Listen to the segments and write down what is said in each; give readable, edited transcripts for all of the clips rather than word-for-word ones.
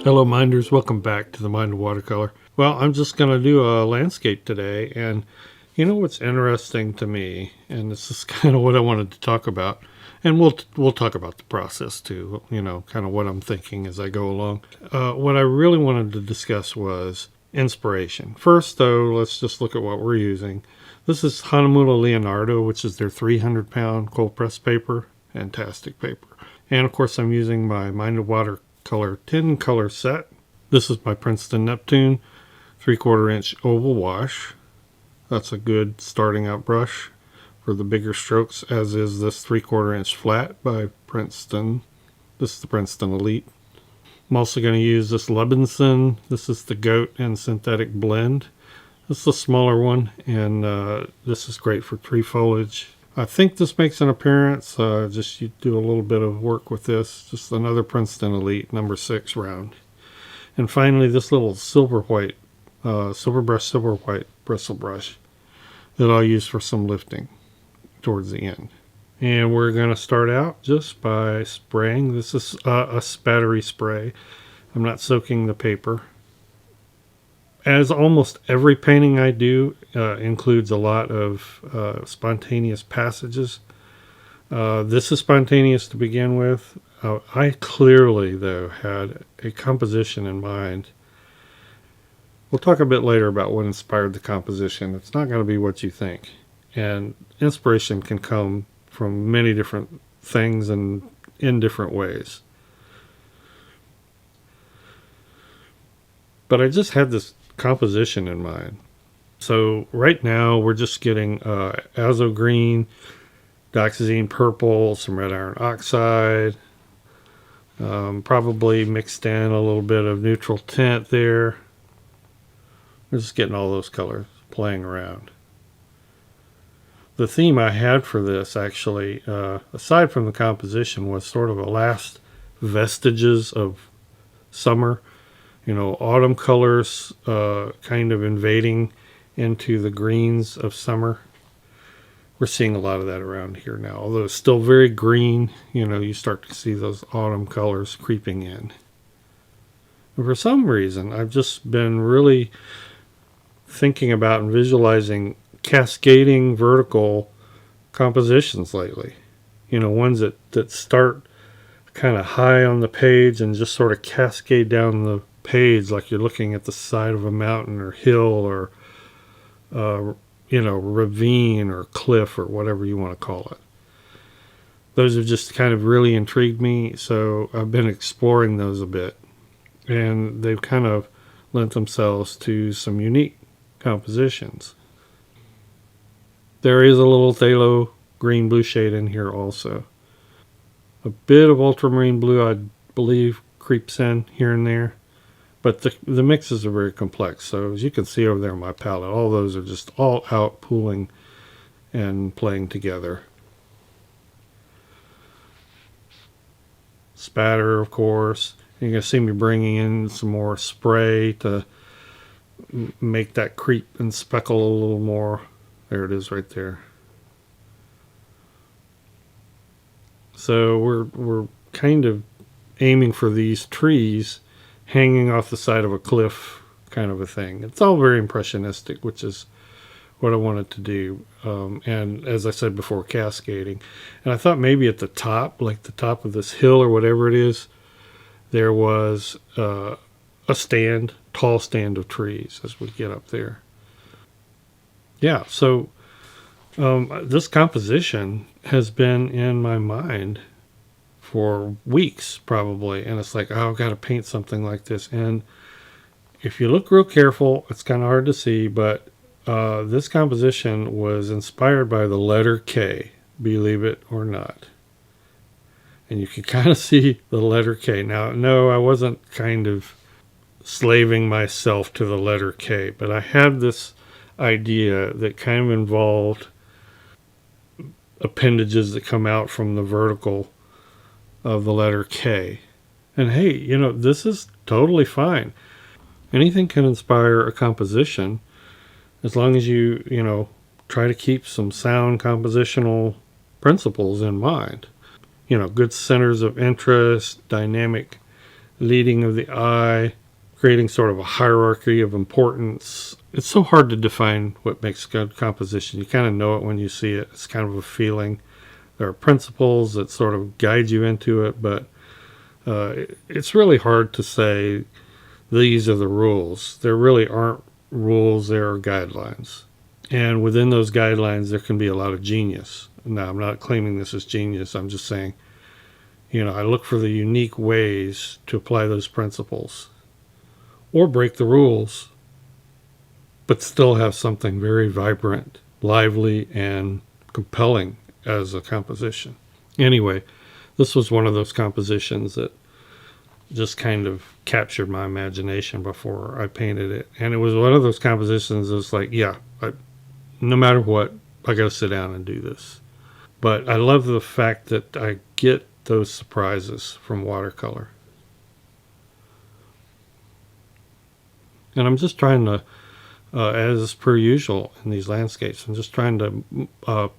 Hello minders, welcome back to the Mind of Watercolor. Well, I'm just going to do a landscape today, and you know what's interesting to me, and this is kind of what I wanted to talk about, and we'll talk about the process too, you know, kind of what I'm thinking as I go along. What I really wanted to discuss was inspiration. First though, let's just look at what we're using. This is Hahnemühle Leonardo, which is their 300-pound cold press paper. Fantastic paper. And of course I'm using my Mind of Watercolor 10 color set. This is my Princeton Neptune 3/4 inch oval wash. That's a good starting out brush for the bigger strokes, as is this 3/4 inch flat by Princeton. This is the Princeton Elite. I'm also going to use this Levinson. This is the Goat and Synthetic Blend. This is the smaller one, and this is great for tree foliage. I think this makes an appearance. Just you do a little bit of work with this. Just another Princeton Elite number 6 round. And finally, this little silver white, Brush Silver White Bristle brush that I'll use for some lifting towards the end. And we're going to start out just by spraying. This is a spattery spray. I'm not soaking the paper. As almost every painting I do includes a lot of spontaneous passages. This is spontaneous to begin with. I clearly, though, had a composition in mind. We'll talk a bit later about what inspired the composition. It's not going to be what you think. And inspiration can come from many different things and in different ways. But I just had this composition in mind. So right now we're just getting azo green, dioxazine purple, some red iron oxide, probably mixed in a little bit of neutral tint there. We're just getting all those colors playing around. The theme I had for this, actually, aside from the composition, was sort of a last vestiges of summer. You know, autumn colors kind of invading into the greens of summer. We're seeing a lot of that around here now. Although it's still very green, you know, you start to see those autumn colors creeping in. And for some reason, I've just been really thinking about and visualizing cascading vertical compositions lately. You know, ones that start kind of high on the page and just sort of cascade down the page like you're looking at the side of a mountain or hill or ravine or cliff or whatever you want to call it. Those have just kind of really intrigued me, so I've been exploring those a bit, and they've kind of lent themselves to some unique compositions. There is a little phthalo green blue shade in here also. A bit of ultramarine blue, I believe, creeps in here and there. But the mixes are very complex. So as you can see over there on my palette, all those are just all out pooling and playing together. Spatter, of course. You're going to see me bringing in some more spray to make that creep and speckle a little more. There it is right there. So we're kind of aiming for these trees hanging off the side of a cliff kind of a thing. It's all very impressionistic, which is what I wanted to do. And as I said before, cascading. And I thought maybe at the top, like the top of this hill or whatever it is, there was a tall stand of trees as we get up there. Yeah, so this composition has been in my mind for weeks probably, and it's like, oh, I've got to paint something like this. And if you look real careful, it's kind of hard to see, but this composition was inspired by the letter K, believe it or not. And you can kind of see the letter K. Now, no, I wasn't kind of slaving myself to the letter K, but I had this idea that kind of involved appendages that come out from the vertical of the letter K. And hey, you know, this is totally fine. Anything can inspire a composition as long as you try to keep some sound compositional principles in mind. You know, good centers of interest, dynamic leading of the eye, creating sort of a hierarchy of importance. It's so hard to define what makes good composition. You kind of know it when you see it. It's kind of a feeling. There are principles that sort of guide you into it, but it's really hard to say these are the rules. There really aren't rules, there are guidelines. And within those guidelines, there can be a lot of genius. Now, I'm not claiming this is genius. I'm just saying, I look for the unique ways to apply those principles or break the rules, but still have something very vibrant, lively, and compelling as a composition. Anyway, this was one of those compositions that just kind of captured my imagination before I painted it. And it was one of those compositions that's like, yeah, no matter what, I got to sit down and do this. But I love the fact that I get those surprises from watercolor. And I'm just trying to, as per usual in these landscapes, I'm just trying to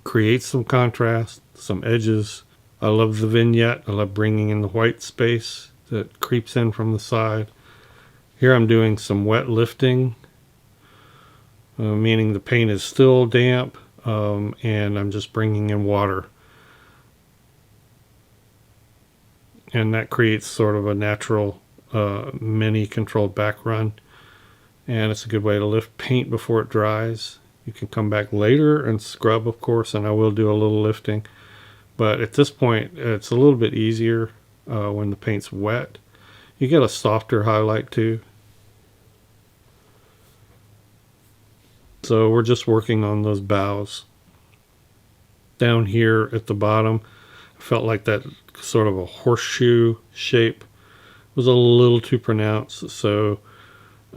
create some contrast, some edges. I love the vignette. I love bringing in the white space that creeps in from the side. Here I'm doing some wet lifting, meaning the paint is still damp, and I'm just bringing in water. And that creates sort of a natural mini controlled back run. And it's a good way to lift paint before it dries. You can come back later and scrub, of course, and I will do a little lifting. But at this point, it's a little bit easier when the paint's wet. You get a softer highlight too. So we're just working on those boughs. Down here at the bottom, I felt like that sort of a horseshoe shape was a little too pronounced. So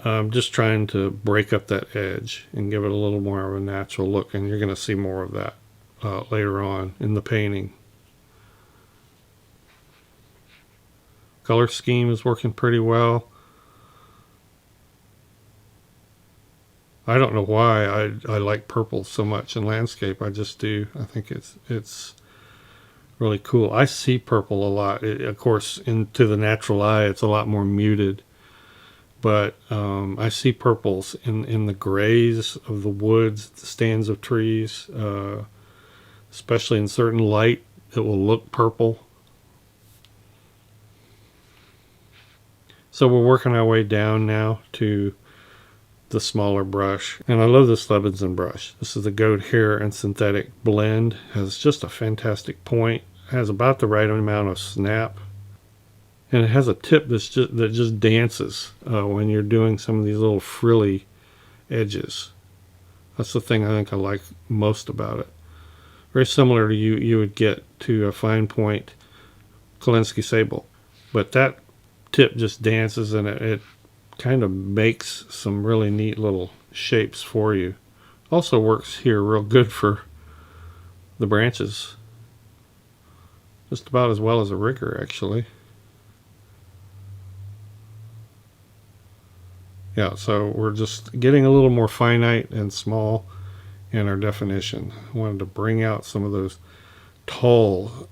I'm just trying to break up that edge and give it a little more of a natural look. And you're going to see more of that later on in the painting. Color scheme is working pretty well. I don't know why I like purple so much in landscape. I just do. I think it's really cool. I see purple a lot. Of course, into the natural eye, it's a lot more muted. But I see purples in the grays of the woods, the stands of trees, especially in certain light, it will look purple. So we're working our way down now to the smaller brush. And I love this Levinson brush. This is the goat hair and synthetic blend. Has just a fantastic point. Has about the right amount of snap. And it has a tip that just dances when you're doing some of these little frilly edges. That's the thing I think I like most about it. Very similar to you would get to a fine point Kolinsky sable. But that tip just dances, and it kind of makes some really neat little shapes for you. Also works here real good for the branches. Just about as well as a rigger, actually. Yeah, so we're just getting a little more finite and small in our definition. I wanted to bring out some of those tall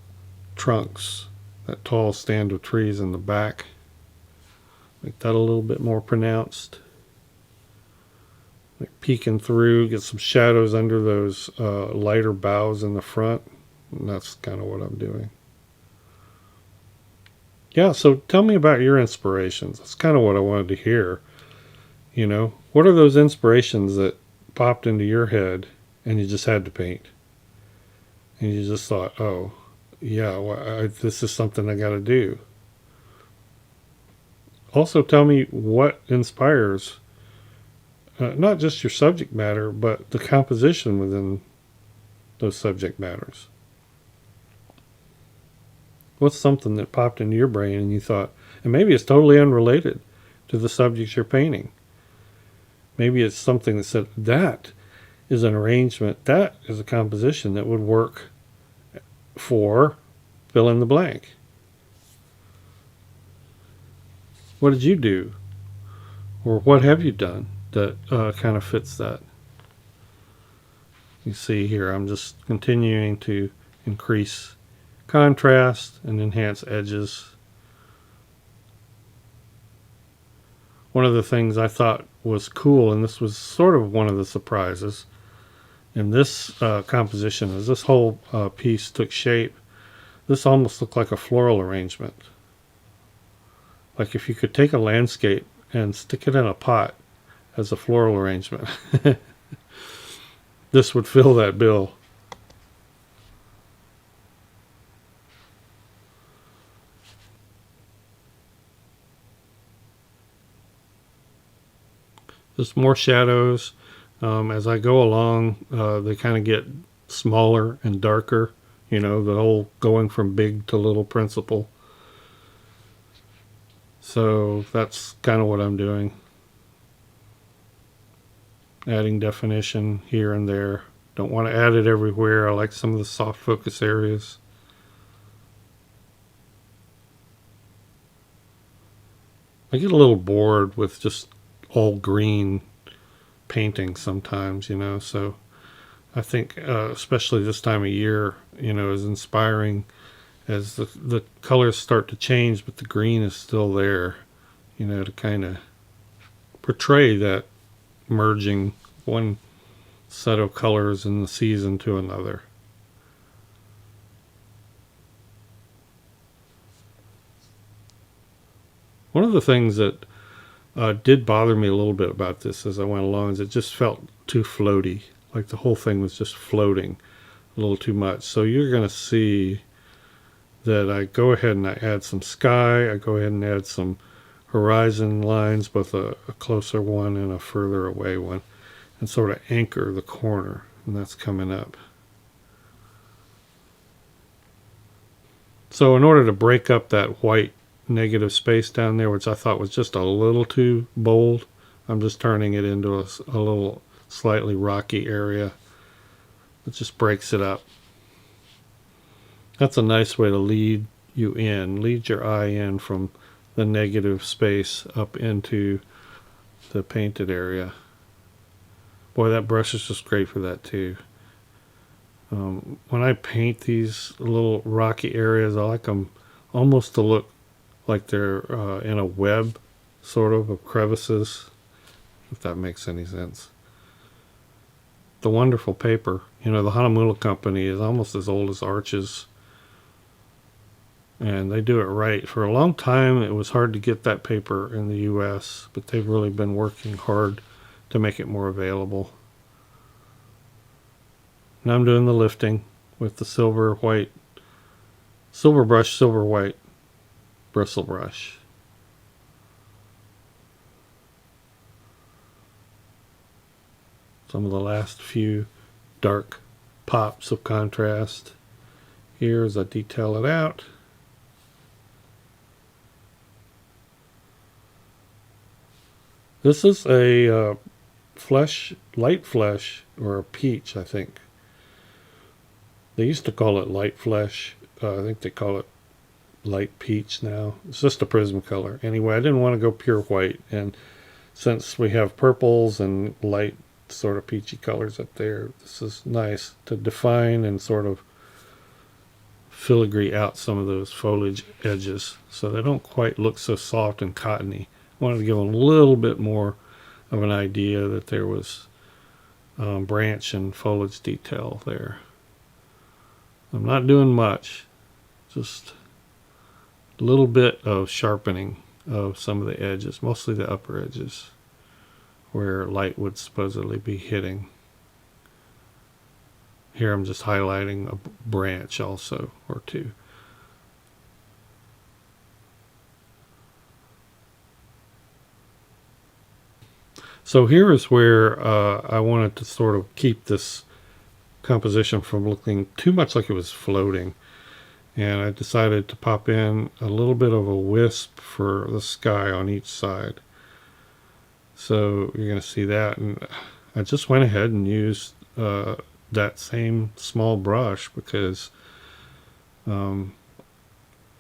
trunks, that tall stand of trees in the back. Make that a little bit more pronounced. Like peeking through, get some shadows under those lighter boughs in the front. And that's kind of what I'm doing. Yeah, so tell me about your inspirations. That's kind of what I wanted to hear. What are those inspirations that popped into your head and you just had to paint? And you just thought, oh, yeah, this is something I got to do. Also, tell me what inspires not just your subject matter, but the composition within those subject matters. What's something that popped into your brain and you thought, and maybe it's totally unrelated to the subject you're painting. Maybe it's something that said, that is an arrangement, that is a composition that would work for fill in the blank. What did you do? Or what have you done that kind of fits that? You see here, I'm just continuing to increase contrast and enhance edges. one of the things I thought was cool, and this was sort of one of the surprises in this composition, as this whole piece took shape, this almost looked like a floral arrangement. Like if you could take a landscape and stick it in a pot as a floral arrangement, this would fill that bill. Just more shadows. As I go along, they kind of get smaller and darker. You know, the whole going from big to little principle. So that's kind of what I'm doing. Adding definition here and there. Don't want to add it everywhere. I like some of the soft focus areas. I get a little bored with just all green painting sometimes, you know, so I think especially this time of year, you know, is inspiring as the colors start to change, but the green is still there, you know, to kind of portray that merging one set of colors in the season to another. One of the things that did bother me a little bit about this as I went along is it just felt too floaty, like the whole thing was just floating a little too much. So you're going to see that I go ahead and I add some sky, I go ahead and add some horizon lines, both a closer one and a further away one, and sort of anchor the corner, and that's coming up. So in order to break up that white negative space down there, which I thought was just a little too bold, I'm just turning it into a little slightly rocky area. It just breaks it up. That's a nice way to lead you in, lead your eye in from the negative space up into the painted area. Boy, that brush is just great for that too. When I paint these little rocky areas, I like them almost to look like they're in a web, sort of crevices, if that makes any sense. The wonderful paper, you know, the Hahnemühle company is almost as old as Arches, and they do it right. For a long time, it was hard to get that paper in the U.S., but they've really been working hard to make it more available. Now I'm doing the lifting with the silver white bristle brush. Some of the last few dark pops of contrast here as I detail it out. This is a light flesh, or a peach, I think. They used to call it light flesh. I think they call it light peach now. It's just a prism color. Anyway, I didn't want to go pure white, and since we have purples and light sort of peachy colors up there, this is nice to define and sort of filigree out some of those foliage edges so they don't quite look so soft and cottony. I wanted to give them a little bit more of an idea that there was branch and foliage detail there. I'm not doing much, just a little bit of sharpening of some of the edges, mostly the upper edges where light would supposedly be hitting. Here I'm just highlighting a branch also, or two. So here is where I wanted to sort of keep this composition from looking too much like it was floating. And I decided to pop in a little bit of a wisp for the sky on each side. So you're going to see that. And I just went ahead and used that same small brush because I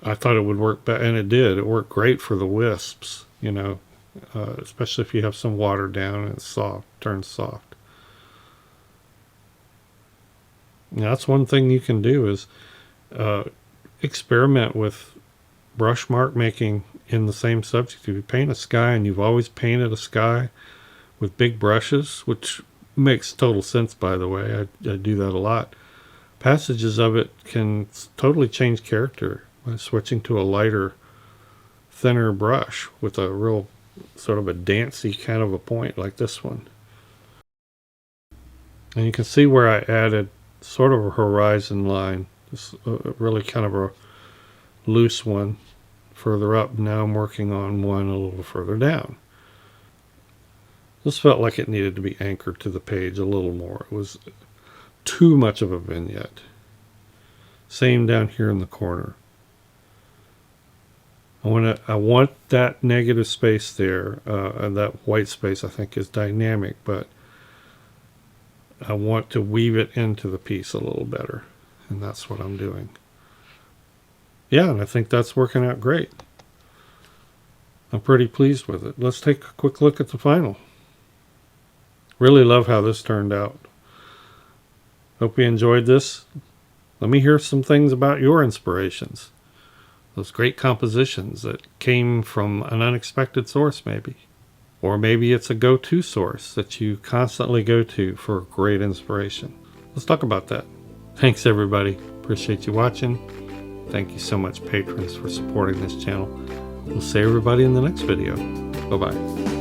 thought it would work better, and it did. It worked great for the wisps, you know, especially if you have some water down and it's soft, turns soft. Now, that's one thing you can do is experiment with brush mark making in the same subject. If you paint a sky and you've always painted a sky with big brushes, which makes total sense, by the way, I do that a lot, passages of it can totally change character by switching to a lighter, thinner brush with a real sort of a dancey kind of a point like this one. And you can see where I added sort of a horizon line, this really kind of a loose one further up. Now I'm working on one a little further down. This felt like it needed to be anchored to the page a little more. It was too much of a vignette. Same down here in the corner. I want that negative space there, and that white space I think is dynamic, but I want to weave it into the piece a little better, and that's what I'm doing. Yeah, and I think that's working out great. I'm pretty pleased with it. Let's take a quick look at the final. Really love how this turned out. Hope you enjoyed this. Let me hear some things about your inspirations. Those great compositions that came from an unexpected source, maybe. Or maybe it's a go-to source that you constantly go to for great inspiration. Let's talk about that. Thanks, everybody. Appreciate you watching. Thank you so much, patrons, for supporting this channel. We'll see everybody in the next video. Bye-bye.